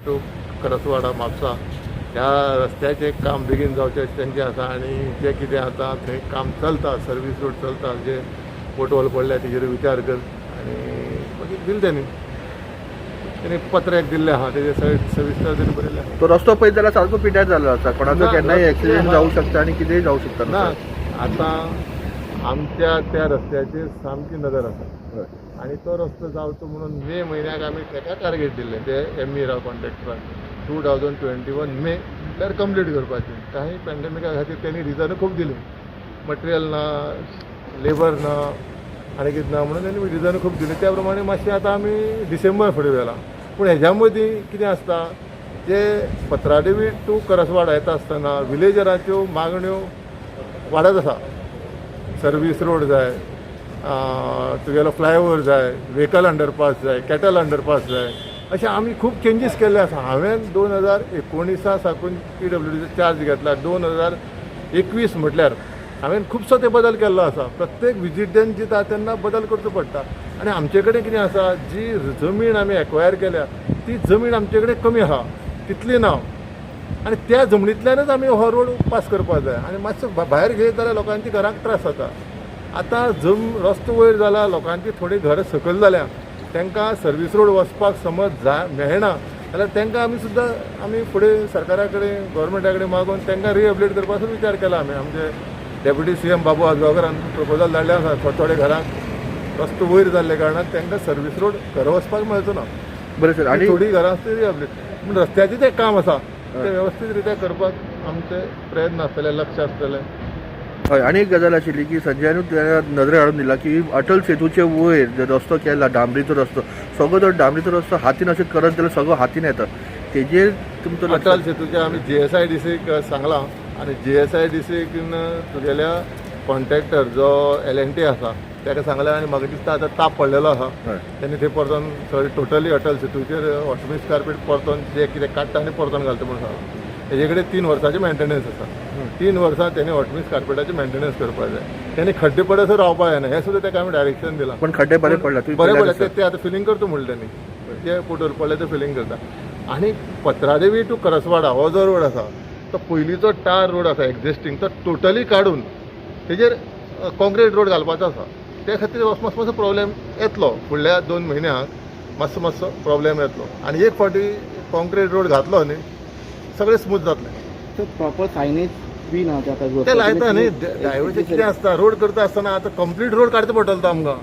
To Karaswada Mapusa ह्या रस्त्याचे काम बेगीन जावचें अशें तेंचें आसा आनी जें कितें आतां थंय काम चलता, सर्वीस रोड चलता, जे पोटहोल पडल्या तेजेर विचार कर आनी मागीर दिलें तेणी पत्र एक दिल्लें आहा तेजेर सविस्तर तेणी बरयलें आहा. तो रस्तो पळयत जाल्यार सारको पिड्ड्यार जाल्लो आसा. कोणाचो केन्नाय एक्सिडेंट जावं शकता आनी कितेंय जावं शकता. ना आतां आमच्या त्या रस्त्याचेर सामकी नदर आसा आनी तो रस्तो जावचो म्हणून मे म्हयन्याक आमी ताका टार्गेट दिल्लें ते राव कॉन्ट्रॅक्टरान 2021 मे म्हटल्यार कंप्लीट करपाचें. काही पॅन्डेमिका खातीर तेणी रिजन खूब दिलीं, मटेरियल ना, लेबर ना आनी कितें ना म्हणून तेणी रिजन खूब दिलीं. त्या प्रमाणे मातशें आतां आमी डिसेंबर फुडें व्हेलां. पूण हेज्या मदीं कितें आसता जे पत्रादेवी टू करसवाडा येता आसतना विलेजराच्यो मागण्यो वाडत आसा. सर्वीस रोड जाय, तुगेलो फ्लायओवर जाय, व्हेकल अंडरपास जाय, कॅटल अंडरपास जाय, अशें आमी खूब चेंजीस केल्ले आसा. हांवें 2019 साकून PWDचो चार्ज घेतला. 2021 म्हटल्यार हांवें खुबसो ते बदल केल्लो आसा. प्रत्येक विजीट जेन्ना दिता तेन्ना बदल करचो पडटा. आनी आमचे कडेन कितें आसा, जी जमीन आमी एक्वायर केल्या ती जमीन आमचे कडेन कमी आहा, तितली ना. आनी त्या जमनींतल्यानच आमी हो रोड पास करपाक जाय. आनी मातसो भायर घेयत जाल्यार लोकांची घरांक त्रास जाता. आतां रस्तो वयर जाला, लोकांची थोडी घरां सकयल जाल्या, तांकां सर्वीस रोड वचपाक समज मेळना जाल्यार तांकां आमी फुडें सरकारा कडेन गव्हर्मेंटा कडेन मागून तांकां रिहेबिलिटेट करपाचो विचार केला. आमचे डेप्युटी CM बाबू आजगांवकारान प्रपोजल धाडलें आसा. थोडे घरांक रस्तो वयर जाल्ले कारणान तांकां सर्वीस रोड घर वचपाक मेळचो ना. बरें सर. आनी थोडी घरां आसता रिहेबिलिटेट पूण रस्त्याचें तें काम आसा ते वेवस्थीत रित्या करपाक आमचे प्रयत्न आसतले, लक्ष आसतलें. हय. आनी एक गजाल आशिल्ली की संजयानूच नदरेर हाडून दिला की अटल सेतूचे वयर जो रस्तो केला, डांबरीचो रस्तो, सगळो तो डांबरीचो रस्तो हातीन अशें करत जाल्यार सगळो हातीन येता. तेजेर तुमचो अटल सेतूचे आमी GSIDCक सांगलां आनी GSIDCन तुगेल्या कॉन्ट्रॅक्टर जो L&T आसा ताका सांगलें आनी म्हाका दिसता आतां ताप पडलेलो आसा. तेणी थंय परतून सगळें टोटली अटल सेतूचेर ऑटोमिक्स कार्पेट परतून जे कितें काडटा आनी परतून घालता म्हणून सांगलां. तेजे कडेन 3 वर्सांचें मेंटेनन्स आसा. 3 वर्सां तेणी ऑटोमिक्स कार्पेटाचें मेंटेनन्स करपाक जाय. तेणी खड्डे पडसर रावपाक जायना हें सुद्दां ताका आमी डायरेक्शन दिलां. पण खड्डे बरे पडला. बरें पडले ते आतां फिलिंग करता म्हणलें तेणी. जे पोटोल पडले ते फिलिंग करता. आनी पत्रादेवी टू करसवाडा हो जो रोड आसा तो पयलींचो टार रोड आसा एक्झिस्टींग तो टोटली काडून तेजेर कॉन्क्रीट रोड घालपाचो आसा. ते खातीर मातसो प्रॉब्लेम येतलो. फुडल्या 2 म्हयन्याक मातसो प्रॉब्लेम येतलो. आनी एक फावटी कॉन्क्रीट रोड घातलो न्ही सगळें स्मूथ जातलें. सो प्रॉपर सायनेज बी ना ते लायता न्ही. ड्रायव्हरचें कितें आसता, रोड करता आसतना आतां कंप्लीट रोड काडचो पडटलो तो आमकां.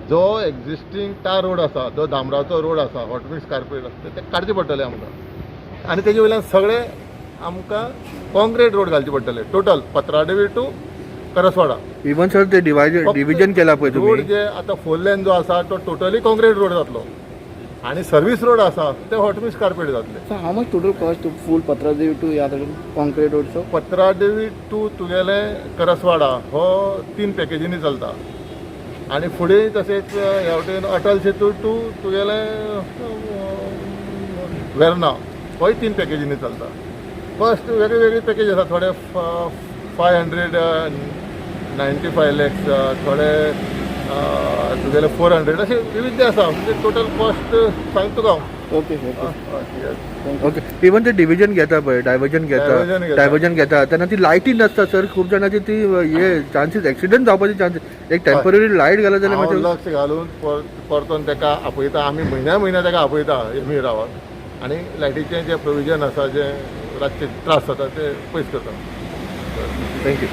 जो एक्झिस्टींग टार रोड आसा, जो डांबराचो रोड आसा, ऑटोमिक्स कार्पेट आसा ते काडचे पडटले आमकां. आनी तेजे वयल्यान सगळे आमकां कॉन्क्रीट रोड घालचे पडटले total Patradevi to Karaswada. Even sir ते डिव्हिजन केला पळय रोड तुम्ही, जे आतां 4 लेन जो आसा तो टोटली कॉन्क्रीट रोड जातलो आनी सर्वीस रोड आसा ते ऑटोमिक्स कार्पेट जातले. So how much total cost full Patradevi to या concrete road? So Patradevi to तुगेले करसवाडा हो 3 पॅकेजींनी चलता आनी फुडें तशेंच ह्या वटेन अटल सेतू टू तुगेले वेर्ना होय 3 पॅकेजींनी चलता. फर्स्ट वेगळी पॅकेज आसा. थोडे 595 lakhs, थोडे तुगेले 400 अशें विविध आसा. म्हणजे टोटल कॉस्ट सांगता तुका हांव. Okay okay. इवन ते डिव्हिजन घेता पळय, डायव्हर्जन घेता तेन्ना ती लायटी नासता सर. खूब जाणांची ती हे चान्सीस एक्सिडंट जावपाचे चान्सीस. एक टेम्पररी लायट घाला जाल्यार हांव लक्ष घालून परतून ताका आपयता. आमी म्हयन्या ताका आपयता रावात आनी लायटीचें जें प्रोविजन आसा जे रातचे त्रास जाता ते पयस करता. थँक्यू.